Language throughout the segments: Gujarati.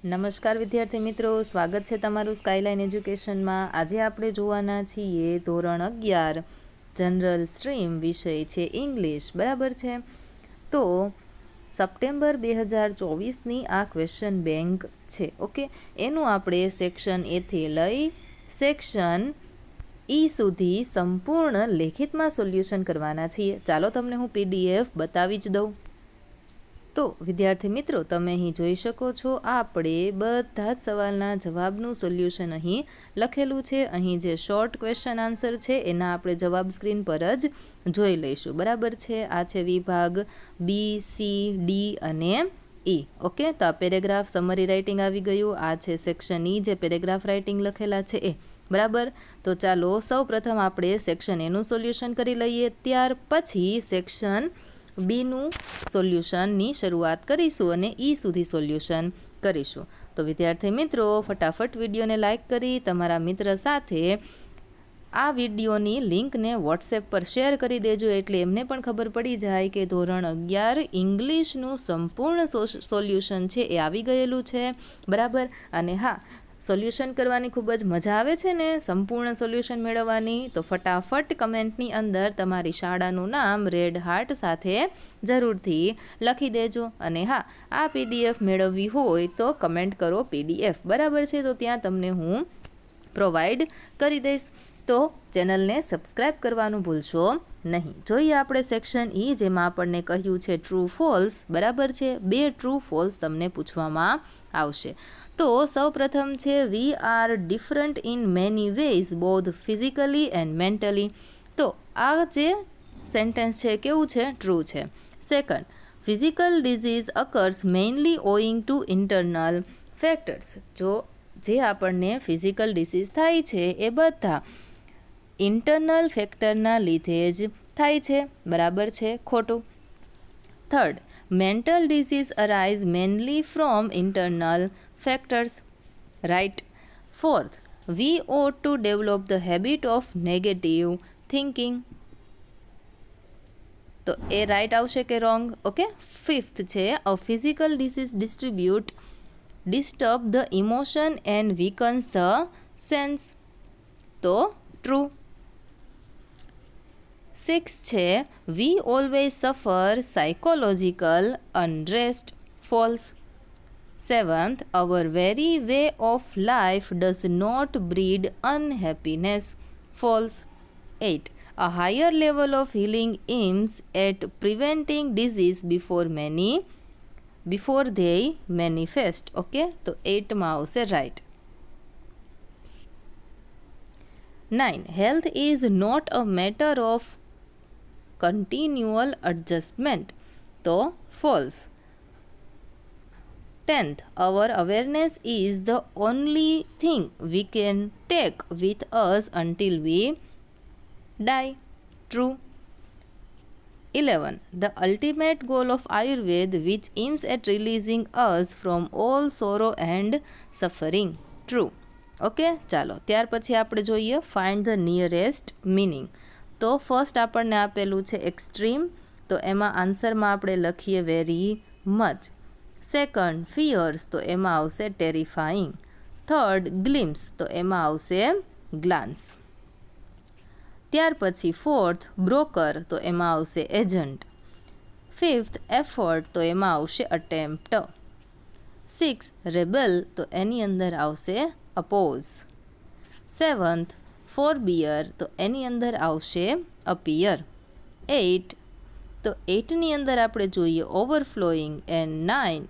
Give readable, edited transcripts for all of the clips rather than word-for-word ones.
નમસ્કાર વિદ્યાર્થી મિત્રો, સ્વાગત છે તમારું સ્કાયલાઇન એજ્યુકેશનમાં। આજે આપણે જોવાના છીએ ધોરણ 11 જનરલ સ્ટ્રીમ, વિષય છે ઇંગ્લિશ, બરાબર છે। તો સપ્ટેમ્બર 2024ની આ ક્વેશ્ચન બેંક છે, ઓકે। એનું આપણે સેક્શન એથી લઈ સેક્શન ઈ સુધી સંપૂર્ણ લેખિતમાં સોલ્યુશન કરવાના છીએ। ચાલો તમને હું PDF બતાવી જ દઉં। તો વિદ્યાર્થી મિત્રો, તમે અહીં જોઈ શકો છો, આપણે બધા જ સવાલના જવાબનું સોલ્યુશન અહીં લખેલું છે। અહીં જે શોર્ટ ક્વેશ્ચન આન્સર છે એના આપણે જવાબ સ્ક્રીન પર જ જોઈ લઈશું, બરાબર છે। આ છે વિભાગ બી, સી, ડી અને ઈ, ઓકે। તો આ પેરેગ્રાફ સમરી રાઇટિંગ આવી ગયું। આ છે સેક્શન ઈ, જે પેરેગ્રાફ રાઇટિંગ લખેલા છે એ, બરાબર। તો ચાલો સૌ પ્રથમ આપણે સેક્શન એનું સોલ્યુશન કરી લઈએ, ત્યાર પછી સેક્શન બીનું સોલ્યુશનની શરૂઆત કરીશું અને ઈ સુધી સોલ્યુશન કરીશું। તો વિદ્યાર્થી મિત્રો, ફટાફટ વિડીયોને લાઇક કરી તમારા મિત્ર સાથે આ વિડીયોની લિંકને વોટ્સએપ પર શેર કરી દેજો, એટલે એમને પણ ખબર પડી જાય કે ધોરણ 11 ઇંગ્લિશનું સંપૂર્ણ સોલ્યુશન છે એ આવી ગયેલું છે, બરાબર। અને હા, સોલ્યુશન કરવાની ખૂબ જ મજા આવે છે ને, સંપૂર્ણ સોલ્યુશન મેળવવાની। તો ફટાફટ કમેન્ટની અંદર તમારી શાળાનું નામ રેડ હાર્ટ સાથે જરૂરથી લખી દેજો। અને હા, આ PDF મેળવવી હોય તો કમેન્ટ કરો PDF, બરાબર છે। તો ત્યાં તમને હું પ્રોવાઈડ કરી દઈશ। તો ચેનલને સબસ્ક્રાઈબ કરવાનું ભૂલશો નહીં। જોઈએ આપણે સેક્શન ઈ, જેમાં આપણને કહ્યું છે ટ્રુ ફોલ્સ, બરાબર છે। 2 ટ્રુ ફોલ્સ તમને પૂછવામાં આવશે। તો સૌ પ્રથમ છે we are different in many ways both physically and mentally. તો આ જે સેન્ટેન્સ છે કેવું છે? ટ્રુ છે। Second, physical disease occurs mainly owing to internal factors. જે આપણને ફિઝિકલ ડિઝીઝ થાય છે એ બધા ઇન્ટરનલ ફેક્ટરના લીધે જ થાય છે, બરાબર છે, ખોટું। Third, mental disease arise mainly from internal factors, right. Fourth, we ought to develop the habit of negative thinking। તો એ રાઇટ આવશે કે રોંગ? ઓકે। ફિફ્થ છે a physical disease disturb the emotion and weakens the sense. તો ટ્રુ। 6 છે we always suffer psychological unrest, false. 7th, our very way of life does not breed unhappiness, false। 8, a higher level of healing aims at preventing disease before they manifest, okay। તો 8 માં આવશે right. 9, health is not a matter of continual adjustment, તો false। 10th, our awareness is the only thing we can take with us until we die, true। 11, the ultimate goal of Ayurveda which aims at releasing us from all sorrow and suffering, true। Okay, ચાલો ત્યાર પછી આપણે જોઈએ ફાઇન્ડ ધ નિયરેસ્ટ મિનિંગ। તો ફર્સ્ટ આપણને આપેલું છે એક્સ્ટ્રીમ, તો એમાં આન્સરમાં આપણે લખીએ વેરી મચ। સેકન્ડ, ફિયર્સ, તો એમાં આવશે ટેરિફાઈંગ। થર્ડ, ગ્લિમ્સ, તો એમાં આવશે ગ્લાન્સ। ત્યાર પછી ફોર્થ, બ્રોકર, તો એમાં આવશે એજન્ટ। ફિફ્થ, એફર્ટ, તો એમાં આવશે અટેમ્પ્ટ। 6, રેબેલ, તો એની અંદર આવશે અપોઝ। 7th, ફોરબિયર, તો એની અંદર આવશે અપિયર। 8, તો 8ની અંદર આપણે જોઈએ ઓવરફ્લોઈંગ એન્ડ 9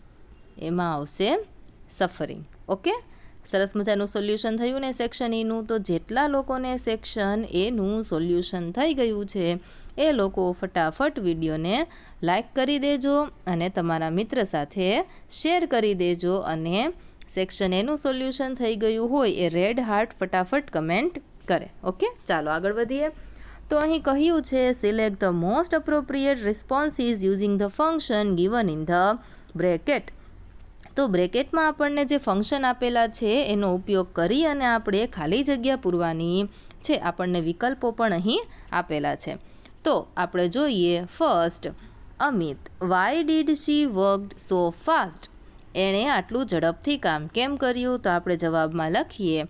એમાં આવશે સફરિંગ, ઓકે। સરસ મજાનું સોલ્યુશન થયું ને સેક્શન એનું। તો જેટલા લોકોને સેક્શન એનું સોલ્યુશન થઈ ગયું છે એ લોકો ફટાફટ વિડીયોને લાઈક કરી દેજો અને તમારા મિત્ર સાથે શેર કરી દેજો, અને સેક્શન એનું સોલ્યુશન થઈ ગયું હોય એ રેડ હાર્ટ ફટાફટ કમેન્ટ કરે, ઓકે। ચાલો આગળ વધીએ। તો અહીં કહ્યું છે select the most appropriate responses using the function given in the bracket. તો બ્રેકેટમાં આપણને જે ફંક્શન આપેલા છે એનો ઉપયોગ કરી અને આપણે ખાલી જગ્યા પૂરવાની છે। આપણને વિકલ્પો પણ અહીં આપેલા છે। તો આપણે જોઈએ first, Amit, why did she worked so fast? એણે આટલું ઝડપથી કામ કેમ કર્યું? તો આપણે જવાબમાં લખીએ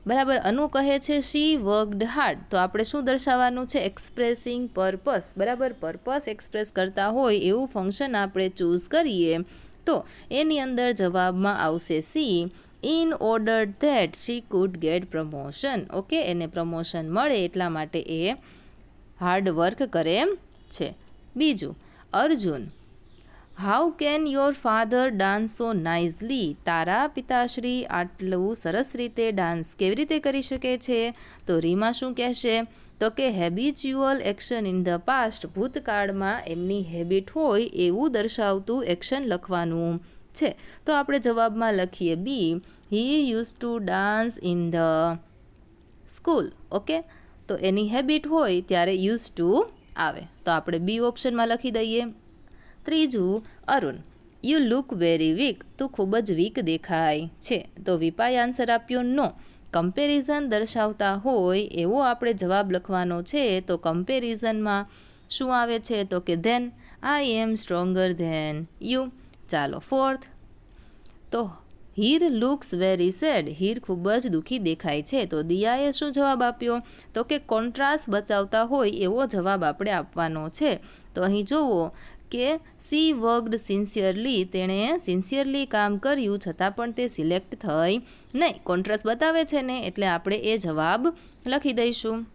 બરાબર. અનુ કહે છે શી વર્કડ હાર્ડ, તો આપણે શું દર્શાવવાનું છે? Expressing purpose. બરાબર, પર્પસ એક્સપ્રેસ કરતા હોય એવું ફંક્શન આપણે ચૂઝ કરીએ તો એની અંદર જવાબમાં આવશે C, in order that she could get promotion. Okay, એને પ્રમોશન મળે એટલા માટે એ હાર્ડ વર્ક કરે છે. બીજું, Arjun, how can your father dance so nicely, તારા પિતાશ્રી આટલું સરસ રીતે ડાન્સ કેવી રીતે કરી શકે છે? તો રીમા શું કહેશે? તો કે habitual action in the past, ભૂતકાળમાં એમની હેબિટ હોય એવું દર્શાવતું એક્શન લખવાનું છે. તો આપણે જવાબમાં લખીએ B, he use to dance in the school. Okay, તો એની હેબિટ હોય ત્યારે યુઝ ટુ આવે, તો આપણે બી ઓપ્શનમાં લખી દઈએ. ત્રીજું, Arun, you look very weak, તું ખૂબ જ વીક દેખાય છે. તો વિપાએ આન્સર આપ્યો નો. કમ્પેરિઝન દર્શાવતા હોય એવો આપણે જવાબ લખવાનો છે. તો કમ્પેરિઝનમાં શું આવે છે? તો કે then I am stronger than you. ચાલો, ફોર્થ, તો Heer looks very sad, Heer ખૂબ જ દુઃખી દેખાય છે. તો દિયાએ શું જવાબ આપ્યો? તો કે કોન્ટ્રાસ્ટ બતાવતા હોય એવો જવાબ આપણે આપવાનો છે. તો અહીં જુઓ કે સી વર્કડ સિન્સિયરલી, તેણે સિન્સિયરલી કામ કર્યું છતાં પણ તે સિલેક્ટ થઈ નહીં. કોન્ટ્રાસ્ટ બતાવે છે ને, એટલે આપણે એ જવાબ લખી દઈશું.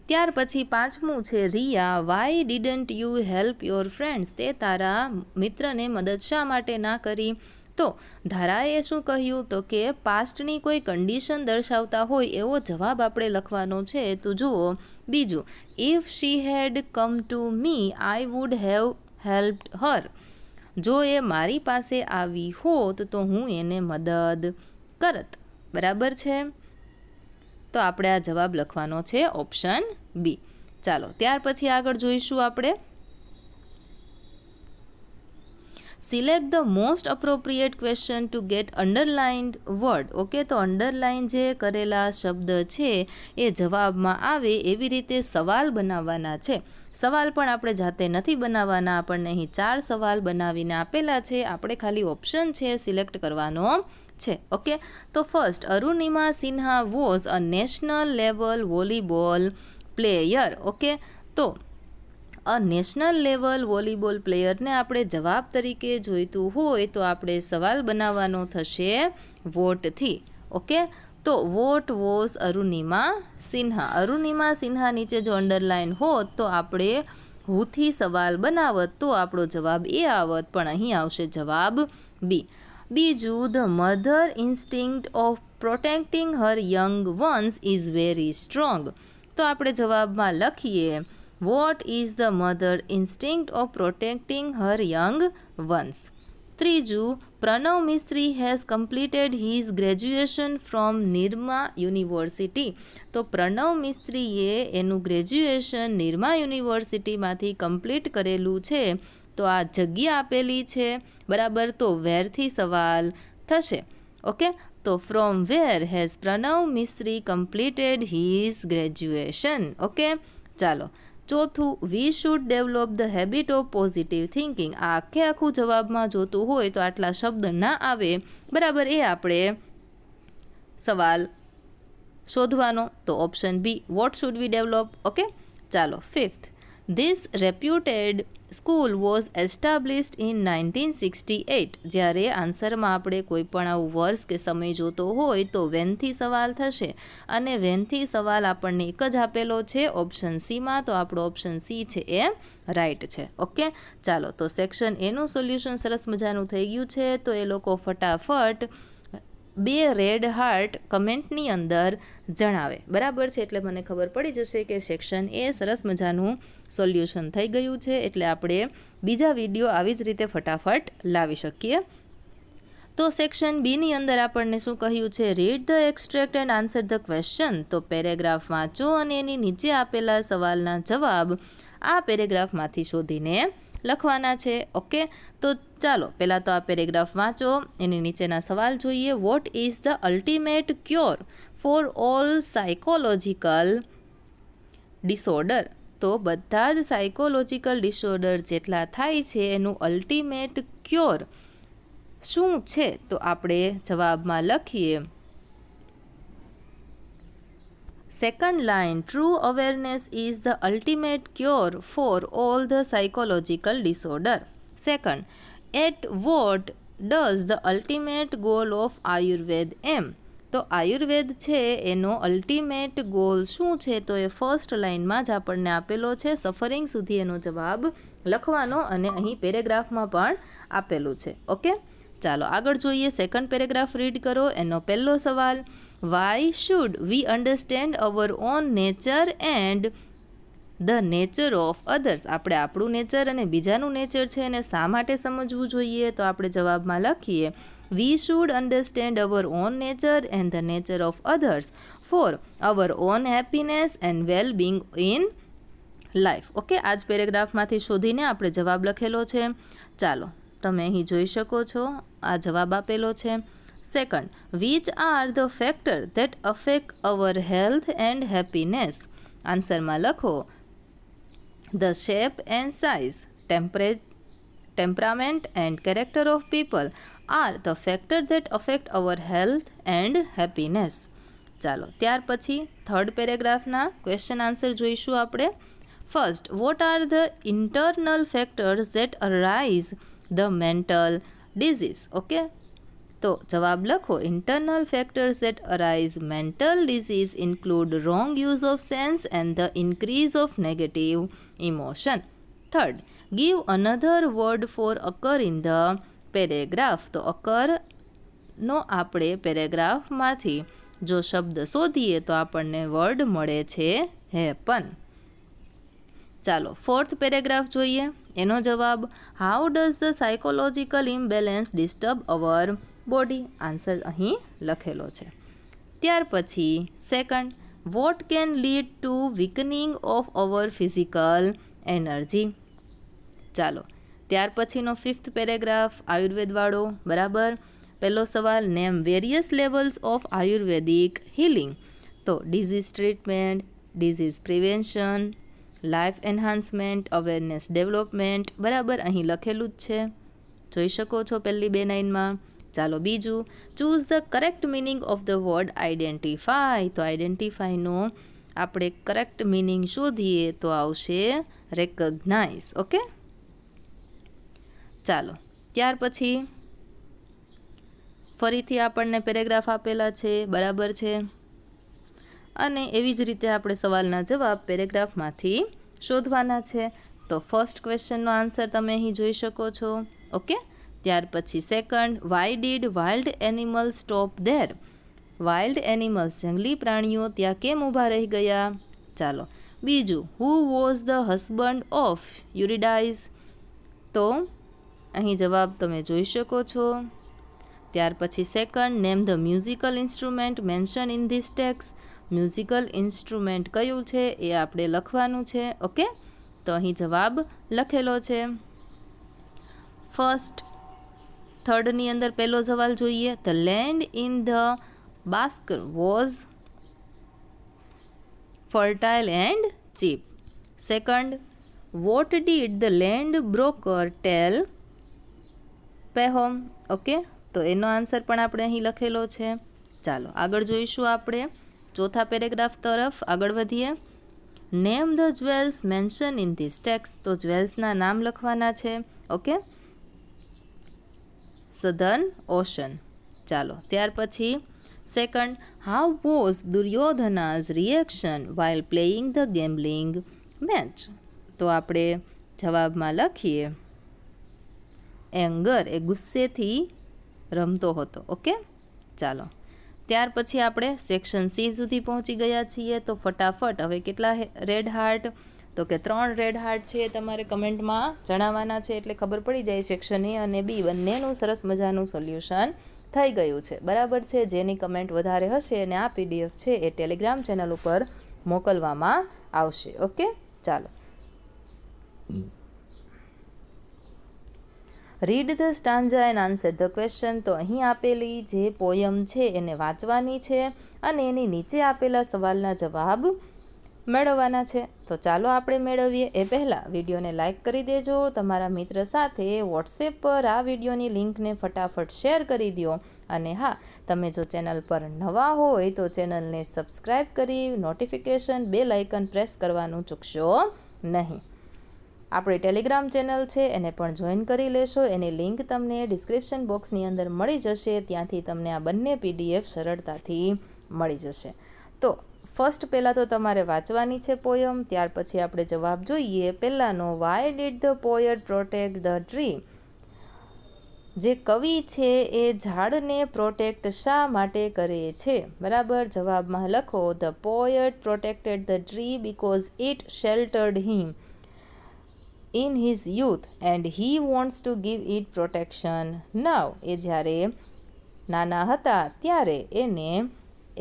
ત્યાર પછી પાંચમું છે Riya, why didn't you help your friends, તે તારા મિત્રને મદદ શા માટે ના કરી? તો ધારાએ શું કહ્યું? તો કે પાસ્ટની કોઈ કન્ડિશન દર્શાવતા હોય એવો જવાબ આપણે લખવાનો છે. તો જુઓ બીજું, if she had come to me I would have helped her, જો એ મારી પાસે આવી હોત તો હું એને મદદ કરત. બરાબર છે, તો આપણે આ જવાબ લખવાનો છે ઓપ્શન બી. ચાલો, ત્યાર પછી આગળ જોઈશું આપણે select the most appropriate question to get underlined word. Okay, તો અંડરલાઇન જે કરેલા શબ્દ છે એ જવાબમાં આવે એવી રીતે સવાલ બનાવવાના છે. સવાલ પણ આપણે જાતે નથી બનાવવાના, આપણને અહીં 4 સવાલ બનાવીને આપેલા છે. આપણે ખાલી ઓપ્શન છે સિલેક્ટ કરવાનો છે. ઓકે, તો first, Arunima Sinha was a national level volleyball player. Okay, તો નેશનલ લેવલ વોલીબોલ પ્લેયરને આપણે જવાબ તરીકે જોઈતું હોય તો આપણે સવાલ બનાવવાનો થશે વોટથી. ઓકે, તો વોટ વોઝ અરુણિમા સિન્હા. અરુણિમા સિન્હા નીચે જો અંડરલાઇન હોત તો આપણે હુથી સવાલ બનાવત તો આપણો જવાબ એ આવત, પણ અહીં આવશે જવાબ બી. બીજું, the mother instinct of protecting her young ones is very strong. તો આપણે જવાબમાં લખીએ what is the mother instinct of protecting her young ones. ત્રીજું, Pranav Mistry has completed his graduation from Nirma university. તો પ્રણવ મિસ્ત્રીએ એનું ગ્રેજ્યુએશન નિરમા યુનિવર્સિટીમાંથી કમ્પ્લીટ કરેલું છે. તો આ જગ્યા આપેલી છે, બરાબર, તો વેરથી સવાલ થશે. ઓકે, તો from where has Pranav Mistry completed his graduation. Okay, ચાલો, ચોથું, we should develop the habit of positive thinking. આ આખું જવાબમાં જોતું હોય તો આટલા શબ્દ ના આવે, બરાબર, એ આપણે સવાલ શોધવાનો. તો option B, what should we develop. Okay, ચાલો, fifth, this reputed school was established in 1968. જ્યારે આન્સરમાં આપણે કોઈ પણ આવું વર્ષ કે સમય જોતો હોય તો વેનથી સવાલ થશે, અને વેનથી સવાલ આપણને એક જ આપેલો છે ઓપ્શન સીમાં, તો આપણો ઓપ્શન સી છે એ રાઈટ છે. ઓકે, ચાલો, તો સેક્શન એનું સોલ્યુશન સરસ મજાનું થઈ ગયું છે. તો એ લોકો ફટાફટ 2 રેડ હાર્ટ કમેન્ટની અંદર જણાવે. બરાબર છે, એટલે મને ખબર પડી જશે કે સેક્શન એ સરસ મજાનું સોલ્યુશન થઈ ગયું છે. એટલે આપણે બીજા વિડીયો આવી જ રીતે ફટાફટ લાવી શકીએ. તો સેક્શન બીની અંદર આપણને શું કહ્યું છે? Read the extract and answer the question. તો પેરેગ્રાફ વાંચો અને એની નીચે આપેલા સવાલના જવાબ આ પેરેગ્રાફમાંથી શોધીને લખવાના છે. ઓકે, તો ચાલો પહેલાં તો આ પેરેગ્રાફ વાંચો, એની નીચેના સવાલ જોઈએ. Vote is the ultimate cure for all psychological disorder. તો બધા જ સાયકોલોજીકલ ડિસઓર્ડર જેટલા થાય છે એનું અલ્ટિમેટ ક્યોર શું છે? તો આપણે જવાબમાં લખીએ second line, true awareness is the ultimate cure for all the psychological disorder. Second, at what does the ultimate goal of Ayurveda aim? તો આયુર્વેદ છે એનો અલ્ટિમેટ ગોલ શું છે? તો એ ફર્સ્ટ લાઇનમાં જ આપણને આપેલો છે. સફરિંગ સુધી એનો જવાબ લખવાનો અને અહીં પેરેગ્રાફમાં પણ આપેલું છે. ઓકે, ચાલો આગળ જોઈએ. સેકન્ડ પેરેગ્રાફ રીડ કરો. એનો પહેલો સવાલ, why should we understand our own nature and the nature of others? આપણે આપણું નેચર અને બીજાનું નેચર છે એને શા માટે સમજવું જોઈએ? તો આપણે જવાબમાં લખીએ we should understand our own nature and the nature of others for our own happiness and well being in life. Okay, આ જ પેરેગ્રાફમાંથી શોધીને આપણે જવાબ લખેલો છે. ચાલો તમે અહીં જોઈ શકો છો, આ જવાબ આપેલો છે. Second, which are the factor that affect our health and happiness? આન્સરમાં લખો the shape and size, temperament and character of people are the factor that affect our health and happiness. ચાલો ત્યાર પછી થર્ડ પેરેગ્રાફના ક્વેશ્ચન આન્સર જોઈશું આપણે. First, what are the internal factors that arise the mental disease? Okay, તો જવાબ લખો internal factors that arise mental disease include wrong use of sense and the increase of negative emotion. Third, give another word for અકર in the paragraph. તો અકરનો આપણે પેરેગ્રાફમાંથી જો શબ્દ શોધીએ તો આપણને વર્ડ મળે છે હેપન. ચાલો ફોર્થ પેરેગ્રાફ જોઈએ. એનો જવાબ, how does the psychological imbalance disturb our body? Answer અહીં લખેલો છે. ત્યાર પછી second, what can lead to weakening of our physical energy? ચાલો ત્યાર પછીનો ફિફ્થ પેરેગ્રાફ આયુર્વેદવાળો, બરાબર. પહેલો સવાલ, name various levels of ayurvedic healing. તો disease treatment, disease prevention, life enhancement, awareness development, બરાબર અહીં લખેલું જ છે, જોઈ શકો છો પહેલી બે લાઇનમાં. ચાલો બીજું, choose the correct meaning of the word identify. તો આઈડેન્ટિફાયનો આપણે કરેક્ટ મિનિંગ શોધીએ તો આવશે રેકગ્નાઇઝ. ઓકે, ચાલો ત્યાર પછી ફરીથી આપણને પેરેગ્રાફ આપેલા છે, બરાબર છે, અને એવી જ રીતે આપણે સવાલના જવાબ પેરેગ્રાફમાંથી શોધવાના છે. તો ફર્સ્ટ ક્વેશ્ચનનો આન્સર તમે અહીં જોઈ શકો છો. ઓકે, ત્યાર પછી second, why did wild animals stop there? Wild animals જંગલી પ્રાણીઓ ત્યાં કેમ ઊભા રહી ગયા? ચાલો બીજું, who was the husband of Eurydice? તો અહીં જવાબ તમે જોઈ શકો છો. ત્યાર પછી second, name the musical instrument mention in this text? Musical instrument કયું છે એ આપણે લખવાનું છે. ઓકે, તો અહીં જવાબ લખેલો છે. ફર્સ્ટ થર્ડની અંદર પહેલો સવાલ જોઈએ. The land in the Bashkir was fertile and cheap. Second, what did the land broker tell Pahom? Okay, તો એનો આન્સર પણ આપણે અહીં લખેલો છે. ચાલો આગળ જોઈશું આપણે ચોથા પેરેગ્રાફ તરફ આગળ વધીએ. Name the jewels mention in this text? તો જ્વેલ્સના નામ લખવાના છે. Okay, southern ocean. ચાલો ત્યાર પછી second, how was Duryodhana's reaction while playing the gambling match? તો આપણે જવાબમાં લખીએ એંગર, એ ગુસ્સેથી રમતો હતો. ઓકે, ચાલો ત્યાર પછી આપણે સેક્શન સી સુધી પહોંચી ગયા છીએ. તો ફટાફટ હવે કેટલા રેડ હાર્ટ? તો કે 3 રેડ હાર્ટ છે, તમારે કમેન્ટમાં જણાવવાના છે એટલે ખબર પડી જાય સેક્શન એ અને બી બંનેનું સરસ મજાનું સોલ્યુશન થઈ ગયું છે, બરાબર છે. જેની કમેન્ટ વધારે હશે અને આ પીડીએફ છે એ ટેલિગ્રામ ચેનલ ઉપર મોકલવામાં આવશે. ઓકે, ચાલો read the stanza and answer the question. તો અહીં આપેલી જે પોયમ છે એને વાંચવાની છે અને એની નીચે આપેલા સવાલના જવાબ મેળવવાના છે. તો ચાલો આપણે મેળવીએ. એ પહેલાં વિડીયોને લાઇક કરી દેજો. તમારા મિત્ર સાથે વોટ્સએપ પર આ વિડીયોની લિંકને ફટાફટ શેર કરી દો. અને હા, તમે જો ચેનલ પર નવા હોય તો ચેનલને સબસ્ક્રાઈબ કરી નોટિફિકેશન બેલ આઇકન પ્રેસ કરવાનું ચૂકશો નહીં. આપણી ટેલિગ્રામ ચેનલ છે એને પણ જોઈન કરી લેશો. એની લિંક તમને ડિસ્ક્રિપ્શન બોક્સની અંદર મળી જશે. ત્યાંથી તમને આ બંને PDF સરળતાથી મળી જશે. તો ફર્સ્ટ પહેલાં તો તમારે વાંચવાની છે પોયમ. ત્યાર પછી આપણે જવાબ જોઈએ. પહેલાંનો, why did the poet protect the tree? જે કવિ છે એ ઝાડને પ્રોટેક્ટ શા માટે કરે છે? બરાબર, જવાબમાં લખો, the poet protected the tree because it sheltered him in his youth and he wants to give it protection now. એ જ્યારે નાના હતા ત્યારે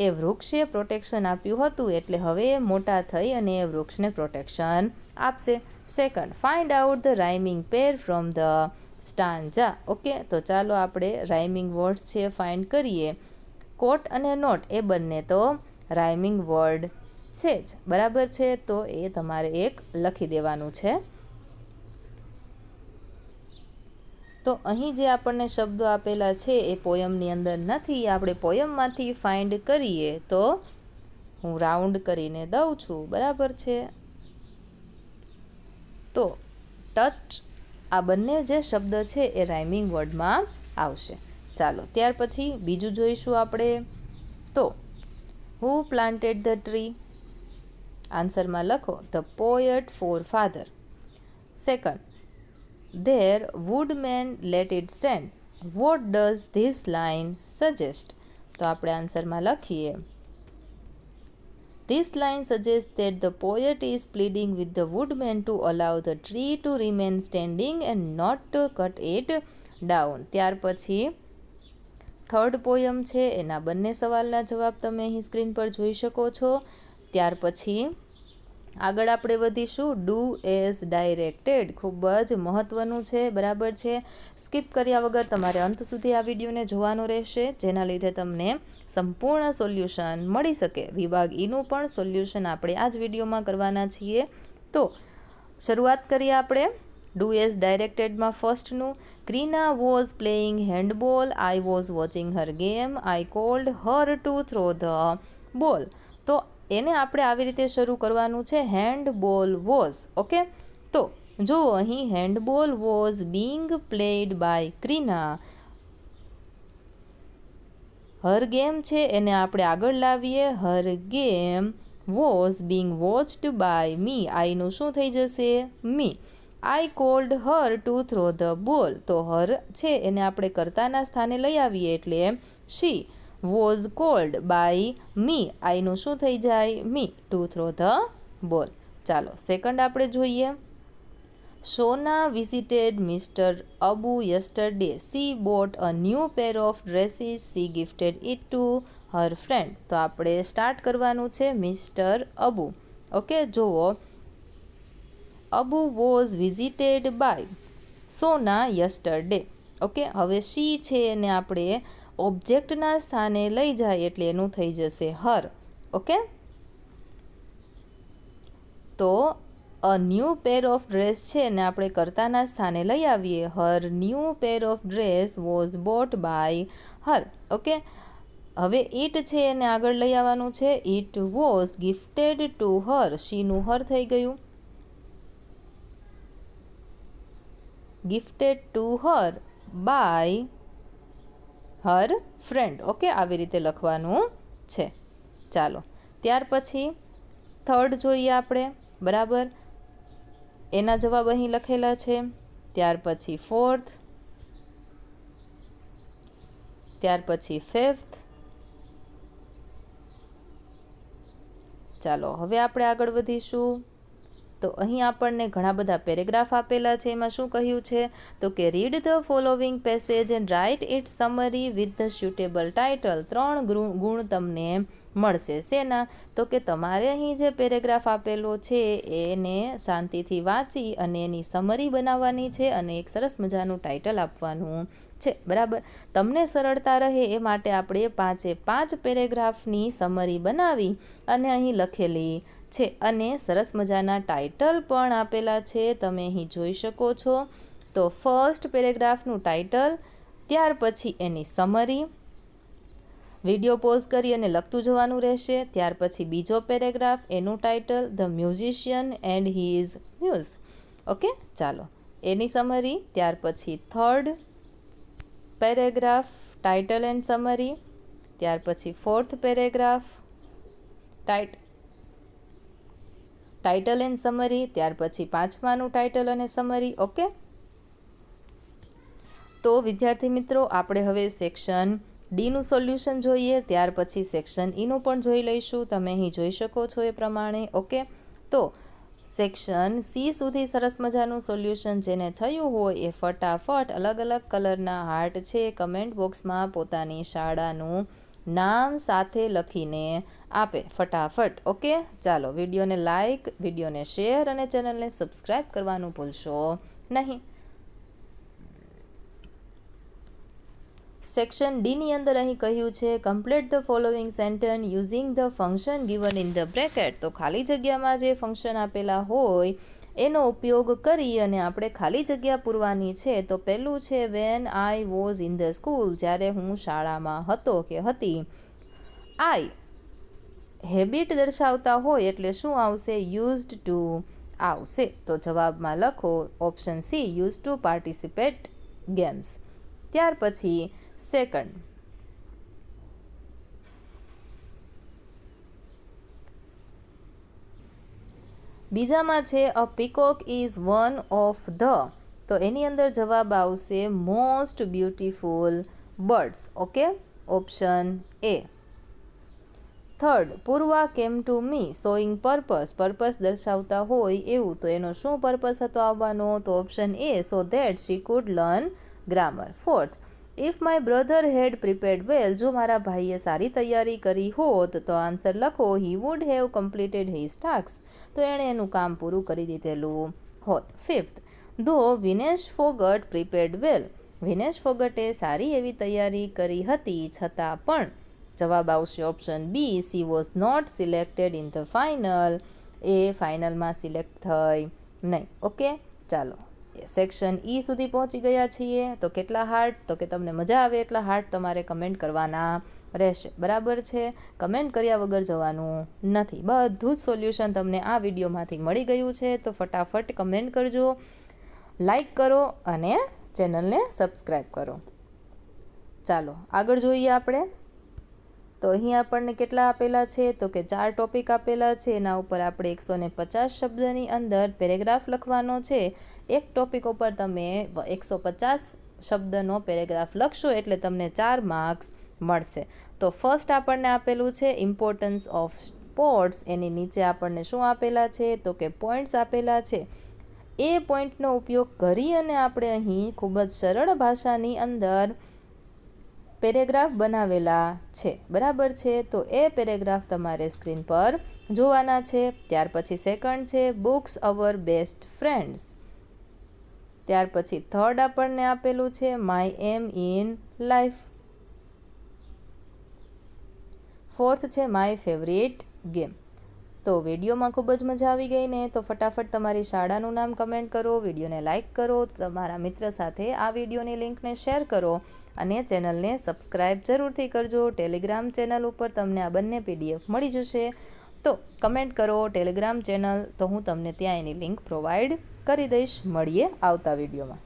એ વૃક્ષે પ્રોટેક્શન આપ્યું હતું, એટલે હવે મોટા થઈ અને એ વૃક્ષને પ્રોટેક્શન આપશે. Second, find out the rhyming pair from the stanza. Okay, તો ચાલો આપણે રાઇમિંગ વર્ડ્સ છે ફાઇન્ડ કરીએ. કોટ અને નોટ એ બંને તો રાઇમિંગ વર્ડ છે જ, બરાબર છે. તો એ તમારે એક લખી દેવાનું છે. તો અહીં જે આપણને શબ્દો આપેલા છે એ પોયમની અંદર નથી. આપણે પોયમમાંથી ફાઇન્ડ કરીએ. તો હું રાઉન્ડ કરીને દઉં છું, બરાબર છે. તો ટચ, આ બંને જે શબ્દ છે એ રાઇમિંગ વર્ડમાં આવશે. ચાલો ત્યાર પછી બીજું જોઈશું આપણે. તો who planted the tree? Answer લખો, the poet forefather. Second, there woodman let it stand. What does this line suggest? તો આપણે આન્સરમાં લખીએ, this line suggests that the poet is pleading with the woodman to allow the tree to remain standing and not to cut it down. ત્યાર પછી થર્ડ પોયમ છે, એના બંને સવાલના જવાબ તમે અહીં સ્ક્રીન પર જોઈ શકો છો. ત્યાર પછી આગળ આપણે વધીશું. ડુ એઝ ડાયરેક્ટેડ, ખૂબ જ મહત્ત્વનું છે, બરાબર છે. સ્કીપ કર્યા વગર તમારે અંત સુધી આ વિડીયોને જોવાનો રહેશે, જેના લીધે તમને સંપૂર્ણ સોલ્યુશન મળી શકે. વિભાગ ઈનું પણ સોલ્યુશન આપણે આ જ વિડીયોમાં કરવાના છીએ. તો શરૂઆત કરીએ આપણે ડુ એઝ ડાયરેક્ટેડમાં. ફર્સ્ટનું, Krina was playing handball. I was watching her game. I called her to throw the ball. તો એને આપણે આવી રીતે શરૂ કરવાનું છે, હેન્ડબોલ વોઝ. ઓકે, તો જુઓ અહીં handball was being played by Krina. Her game છે એને આપણે આગળ લાવીએ, her game was being watched by me. આઈનું શું થઈ જશે? Me. I called her to throw the ball. તો હર છે એને આપણે કર્તાના સ્થાને લઈ આવીએ, એટલે she was called by me. આઈનું શું થઈ જાય? મી, ટુ થ્રો ધ બોલ. ચાલો સેકન્ડ આપણે જોઈએ. Sona visited mister Abu yesterday. She bought a new pair of dresses. She gifted it to her friend. તો આપણે સ્ટાર્ટ કરવાનું છે મિસ્ટર અબુ. ઓકે, જુઓ, Abu was visited by Sona yesterday. Okay, હવે શી છે એને આપણે ઓબ્જેક્ટના સ્થાને લઈ જાય, એટલે એનું થઈ જશે હર. ઓકે, તો a new pair of dress છે એને આપણે કર્તાના સ્થાને લઈ આવીએ, her new pair of dress was bought by her. Okay, હવે ઇટ છે એને આગળ લઈ આવવાનું છે, it was gifted to her. શીનું હર થઈ ગયું, gifted to her by her friend. Okay, આવી રીતે લખવાનું છે. ચાલો ત્યાર પછી થર્ડ જોઈએ આપણે, બરાબર. એના જવાબ અહીં લખેલા છે. ત્યાર પછી ફોર્થ, ત્યાર પછી ફિફ્થ. ચાલો હવે આપણે આગળ વધીશું. તો અહીં આપણને ઘણા બધા પેરેગ્રાફ આપેલા છે. એમાં શું કહ્યું છે? તો કે read the following passage and write it summary with the suitable title. 3 ગુણ તમને મળશે. શેના? તો કે તમારે અહીં જે પેરેગ્રાફ આપેલો છે એને શાંતિથી વાંચી અને એની સમરી બનાવવાની છે અને એક સરસ મજાનું ટાઇટલ આપવાનું છે, બરાબર. તમને સરળતા રહે એ માટે આપણે 5 પેરેગ્રાફની સમરી બનાવી અને અહીં લખેલી છે અને સરસ મજાના ટાઇટલ પણ આપેલા છે, તમે અહીં જોઈ શકો છો. તો ફર્સ્ટ પેરેગ્રાફનું ટાઇટલ, ત્યાર પછી એની સમરી. વિડીયો પોઝ કરી અને લખતું જવાનું રહેશે. ત્યાર પછી બીજો પેરેગ્રાફ, એનું title the musician and his muse. Okay, ચાલો એની સમરી. ત્યાર પછી third paragraph, title and summary. ત્યાર પછી fourth paragraph, title and summary. ત્યાર પછી પાંચમાનું ટાઇટલ અને સમરી. ઓકે, તો વિદ્યાર્થી મિત્રો, આપણે હવે સેક્શન ડીનું સોલ્યુશન જોઈએ, ત્યાર પછી સેક્શન ઈનું પણ જોઈ લઈશું. તમે અહીં જોઈ શકો છો એ પ્રમાણે. ઓકે, તો સેક્શન સી સુધી સરસ મજાનું સોલ્યુશન જેને થયું હોય એ ફટાફટ અલગ અલગ કલરના હાર્ટ છે કમેન્ટ બોક્સમાં પોતાની શાળાનું નામ સાથે લખીને આપે ફટાફટ. ઓકે, ચાલો વિડીયોને લાઈક, વિડીયોને શેર અને ચેનલને સબસ્ક્રાઈબ કરવાનું ભૂલશો નહીં. સેક્શન ડીની અંદર અહીં કહ્યું છે complete the following sentence using the function given in the bracket. તો ખાલી જગ્યામાં જે ફંક્શન આપેલા હોય એનો ઉપયોગ કરી અને આપણે ખાલી જગ્યા પૂરવાની છે. તો પહેલું છે when I was in the school, જ્યારે હું શાળામાં હતો કે હતી. આઈ હેબિટ દર્શાવતા હોય એટલે શું આવશે? યુઝડ ટુ આવશે. તો જવાબમાં લખો option C, use to participate games. ત્યાર પછી સેકન્ડ, બીજામાં છે a peacock is one of the. તો એની અંદર જવાબ આવશે most beautiful birds. Okay, option A. Third, Purva came to me showing purpose. Purpose દર્શાવતા હોય એવું, તો એનો શું પર્પસ હતો આવવાનો? તો option A, so that she could learn grammar. Fourth, if my brother had prepared well. જો મારા ભાઈએ સારી તૈયારી કરી હોત તો આન્સર લખો he would have completed his task. તો એણે એનું કામ પૂરું કરી દીધેલું હોત. Fifth, though Vinesh Phogat prepared well. Vinesh ફોગટે સારી એવી તૈયારી કરી હતી છતાં પણ જવાબ આવશે option B, she was not selected in the final. એ ફાઇનલમાં સિલેક્ટ થઈ નહીં. ઓકે, ચાલો સેક્શન ઈ સુધી પહોંચી ગયા છીએ. તો કેટલા હાર્ટ? તો કે તમને મજા આવે એટલા હાર્ટ તમારે કમેન્ટ કરવાના રહેશે. બરાબર છે, કમેન્ટ કર્યા વગર જવાનું નથી. બધું જ સોલ્યુશન તમને આ વિડીયોમાંથી મળી ગયું છે. તો ફટાફટ કમેન્ટ કરજો, લાઈક કરો અને ચેનલને સબસ્ક્રાઈબ કરો. ચાલો આગળ જોઈએ આપણે. તો અહીં આપણને કેટલા આપેલા છે? તો કે 4 ટોપિક આપેલા છે. એના ઉપર આપણે 150 શબ્દની અંદર પેરેગ્રાફ લખવાનો છે. એક ટોપિક ઉપર તમે 150 શબ્દનો પેરેગ્રાફ લખશો એટલે તમને 4 માર્ક્સ મળશે. તો ફર્સ્ટ આપણને આપેલું છે ઇમ્પોર્ટન્સ ઓફ સ્પોર્ટ્સ. એની નીચે આપણને શું આપેલા છે? તો કે પોઈન્ટ્સ આપેલા છે. એ પોઈન્ટનો ઉપયોગ કરી અને આપણે અહીં ખૂબ જ સરળ ભાષાની અંદર પેરેગ્રાફ બનાવેલા છે. બરાબર છે, તો એ પેરેગ્રાફ તમારે સ્ક્રીન પર જોવાના છે. ત્યાર પછી સેકન્ડ છે બુક્સ અવર બેસ્ટ ફ્રેન્ડ્સ. ત્યાર પછી થર્ડ આપણને આપેલું છે my aim in life. Fourth છે માય ફેવરિટ ગેમ. તો વિડીયોમાં ખૂબ જ મજા આવી ગઈ ને? તો ફટાફટ તમારી શાળાનું નામ કમેન્ટ કરો, વિડીયોને લાઈક કરો, તમારા મિત્ર સાથે આ વિડીયોની લિંકને શેર કરો અને ચેનલને સબસ્ક્રાઈબ જરૂરથી કરજો. ટેલિગ્રામ ચેનલ ઉપર તમને આ બંને PDF મળી જશે. તો કમેન્ટ કરો ટેલિગ્રામ ચેનલ, તો હું તમને ત્યાં એની લિંક પ્રોવાઈડ કરી દઈશ. મળીએ આવતા વિડીયોમાં.